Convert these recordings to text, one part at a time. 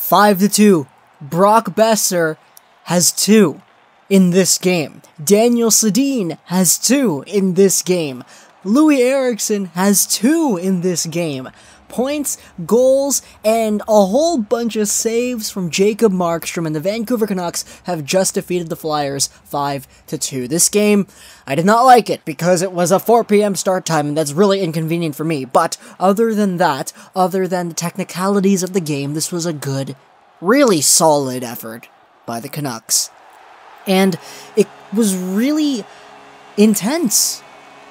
5-2. Brock Boeser has 2 in this game. Daniel Sedin has 2 in this game. Louis Eriksson has 2 in this game. Points, goals, and a whole bunch of saves from Jacob Markstrom, and the Vancouver Canucks have just defeated the Flyers 5-2. This game, I did not like it because it was a 4 p.m. start time, and that's really inconvenient for me. But other than that, other than the technicalities of the game, this was a good, really solid effort by the Canucks. And it was really intense.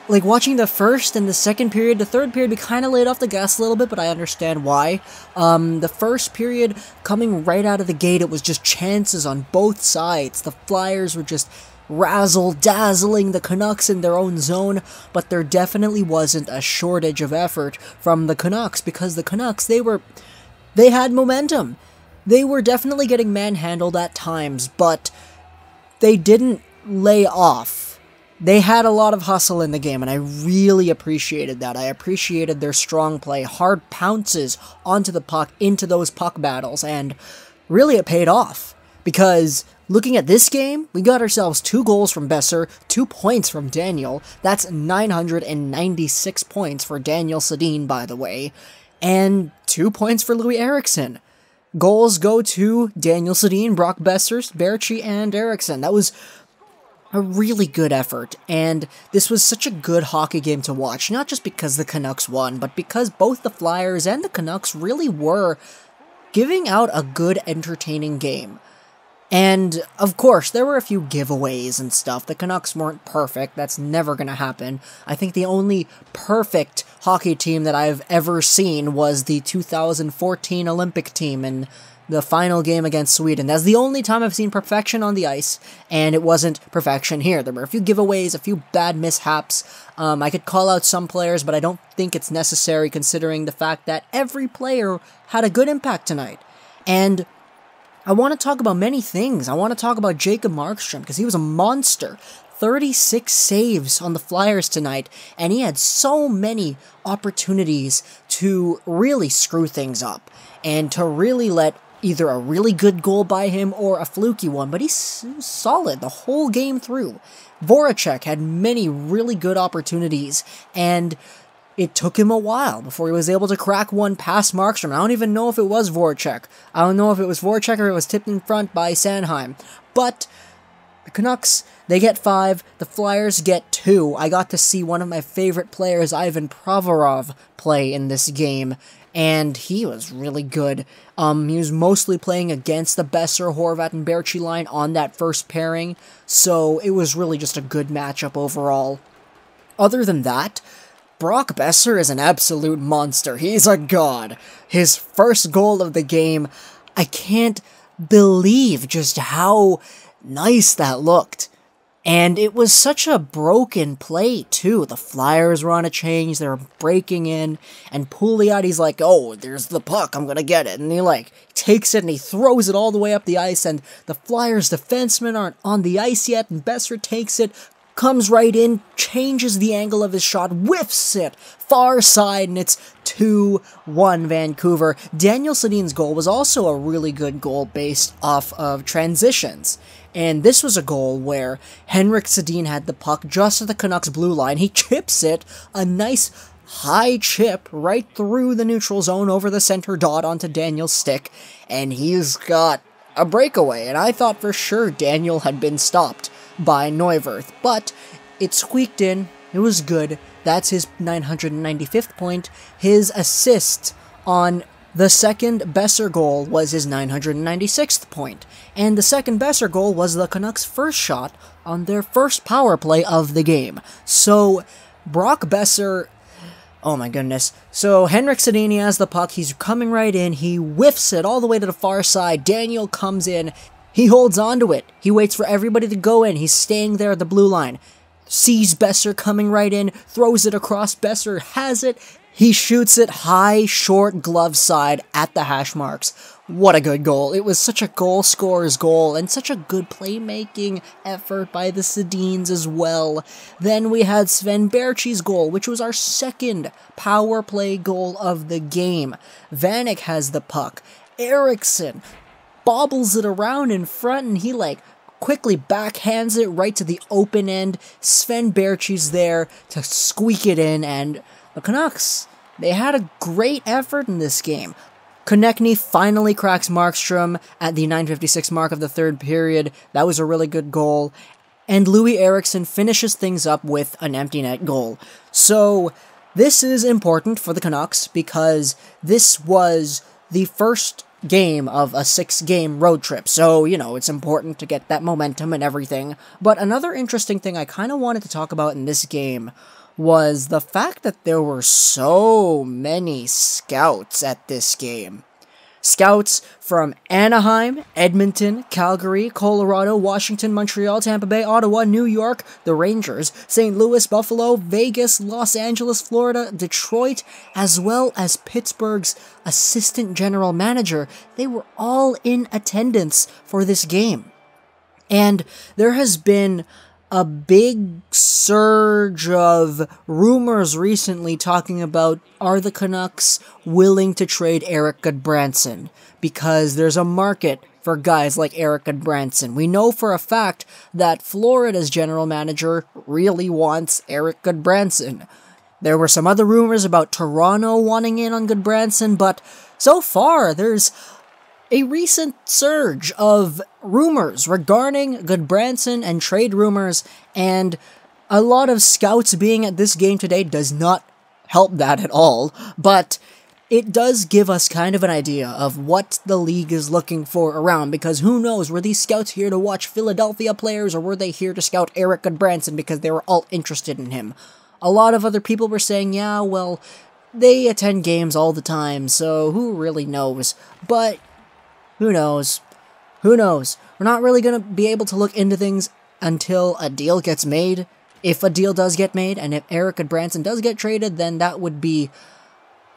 Like, watching the first and the second period, the third period, we kind of laid off the gas a little bit, but I understand why. The first period, coming right out of the gate, it was just chances on both sides. The Flyers were just razzle-dazzling the Canucks in their own zone, but there definitely wasn't a shortage of effort from the Canucks, because the Canucks, they had momentum. They were definitely getting manhandled at times, but they didn't lay off. They had a lot of hustle in the game, and I really appreciated that. I appreciated their strong play, hard pounces onto the puck, into those puck battles, and really it paid off. Because looking at this game, we got ourselves 2 goals from Boeser, 2 points from Daniel. That's 996 points for Daniel Sedin, by the way, and 2 points for Louis Eriksson. Goals go to Daniel Sedin, Brock Boeser, Baertschi, and Eriksson. That was a really good effort, and this was such a good hockey game to watch, not just because the Canucks won, but because both the Flyers and the Canucks really were giving out a good, entertaining game. And, of course, there were a few giveaways and stuff. The Canucks weren't perfect. That's never going to happen. I think the only perfect hockey team that I've ever seen was the 2014 Olympic team in the final game against Sweden. That's the only time I've seen perfection on the ice, and it wasn't perfection here. There were a few giveaways, a few bad mishaps. I could call out some players, but I don't think it's necessary considering the fact that every player had a good impact tonight. And I want to talk about many things. I want to talk about Jacob Markstrom, because he was a monster. 36 saves on the Flyers tonight, and he had so many opportunities to really screw things up, and to really let either a really good goal by him or a fluky one, but he's solid the whole game through. Voracek had many really good opportunities, and it took him a while before he was able to crack one past Markstrom. I don't even know if it was Voracek. I don't know if it was Voracek or it was tipped in front by Sanheim. But the Canucks, they get 5. The Flyers get 2. I got to see one of my favorite players, Ivan Provorov, play in this game, and he was really good. He was mostly playing against the Boeser, Horvat, and Baertschi line on that first pairing, so it was really just a good matchup overall. Other than that, Brock Boeser is an absolute monster. He's a god. His first goal of the game, I can't believe just how nice that looked. And it was such a broken play, too. The Flyers were on a change, they were breaking in, and Pugliatti's like, oh, there's the puck, I'm gonna get it. And he, takes it and he throws it all the way up the ice, and the Flyers' defensemen aren't on the ice yet, and Boeser takes it, comes right in, changes the angle of his shot, whiffs it, far side, and it's 2-1 Vancouver. Daniel Sedin's goal was also a really good goal based off of transitions. And this was a goal where Henrik Sedin had the puck just at the Canucks' blue line. He chips it, a nice high chip right through the neutral zone over the center dot onto Daniel's stick, and he's got a breakaway. And I thought for sure Daniel had been stopped by Neuwirth, but it squeaked in. It was good. That's his 995th point. His assist on the second Boeser goal was his 996th point, and the second Boeser goal was the Canucks' first shot on their first power play of the game. So, Brock Boeser, oh my goodness. So, Henrik Sedin has the puck, he's coming right in, he whiffs it all the way to the far side, Daniel comes in, he holds onto it, he waits for everybody to go in, he's staying there at the blue line, sees Boeser coming right in, throws it across, Boeser has it, he shoots it high, short glove side at the hash marks. What a good goal. It was such a goal scorer's goal, and such a good playmaking effort by the Sedins as well. Then we had Sven Baertschi's goal, which was our second power play goal of the game. Vanek has the puck. Eriksson bobbles it around in front, and he, like, quickly backhands it right to the open end. Sven Baertschi's there to squeak it in, and the Canucks, they had a great effort in this game. Konechny finally cracks Markstrom at the 9:56 mark of the third period. That was a really good goal. And Louis Eriksson finishes things up with an empty net goal. So this is important for the Canucks because this was the first game of a 6-game road trip. So, you know, it's important to get that momentum and everything. But another interesting thing I kind of wanted to talk about in this game was the fact that there were so many scouts at this game. Scouts from Anaheim, Edmonton, Calgary, Colorado, Washington, Montreal, Tampa Bay, Ottawa, New York, the Rangers, St. Louis, Buffalo, Vegas, Los Angeles, Florida, Detroit, as well as Pittsburgh's assistant general manager. They were all in attendance for this game. And there has been a big surge of rumors recently talking about, are the Canucks willing to trade Erik Goodbranson? Because there's a market for guys like Erik Goodbranson. We know for a fact that Florida's general manager really wants Erik Goodbranson. There were some other rumors about Toronto wanting in on Goodbranson, but so far there's a recent surge of rumors regarding Goodbranson and trade rumors, and a lot of scouts being at this game today does not help that at all, but it does give us kind of an idea of what the league is looking for around, because who knows, were these scouts here to watch Philadelphia players, or were they here to scout Erik Goodbranson because they were all interested in him? A lot of other people were saying, yeah, well, they attend games all the time, so who really knows? But who knows? Who knows? We're not really going to be able to look into things until a deal gets made. If a deal does get made, and if Erik Goodbranson does get traded, then that would be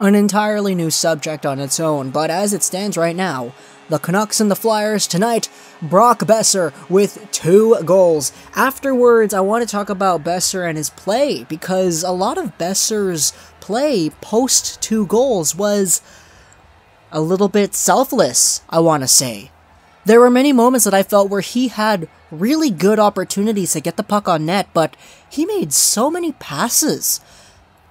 an entirely new subject on its own. But as it stands right now, the Canucks and the Flyers tonight, Brock Boeser with 2 goals. Afterwards, I want to talk about Boeser and his play, because a lot of Boeser's play post 2 goals was a little bit selfless, I want to say. There were many moments that I felt where he had really good opportunities to get the puck on net, but he made so many passes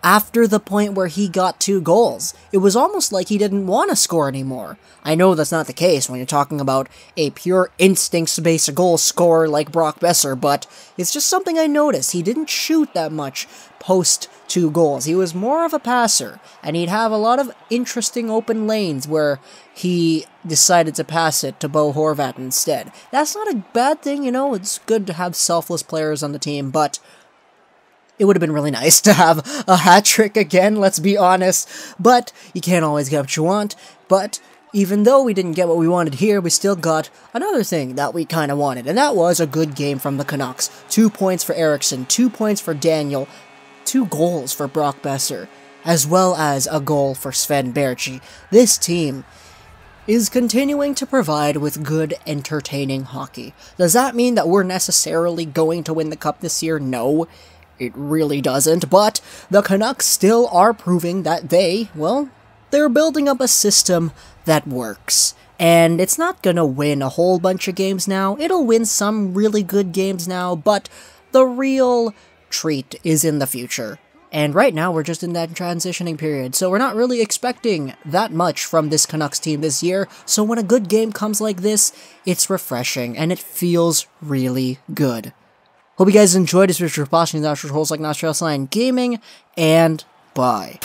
after the point where he got 2 goals. It was almost like he didn't want to score anymore. I know that's not the case when you're talking about a pure instincts-based goal scorer like Brock Boeser, but it's just something I noticed. He didn't shoot that much post 2 goals. He was more of a passer, and he'd have a lot of interesting open lanes where he decided to pass it to Bo Horvat instead. That's not a bad thing, you know, it's good to have selfless players on the team, but it would have been really nice to have a hat trick again, let's be honest, but you can't always get what you want. But even though we didn't get what we wanted here, we still got another thing that we kind of wanted, and that was a good game from the Canucks. 2 points for Eriksson, 2 points for Daniel, 2 goals for Brock Boeser, as well as a goal for Sven Baertschi. This team is continuing to provide with good, entertaining hockey. Does that mean that we're necessarily going to win the Cup this year? No, it really doesn't, but the Canucks still are proving that they're building up a system that works. And it's not gonna win a whole bunch of games now, it'll win some really good games now, but the real treat is in the future. And right now, we're just in that transitioning period, so we're not really expecting that much from this Canucks team this year, so when a good game comes like this, it's refreshing, and it feels really good. Hope you guys enjoyed this video. Watching the Holes like Nostral Sign Gaming, and bye.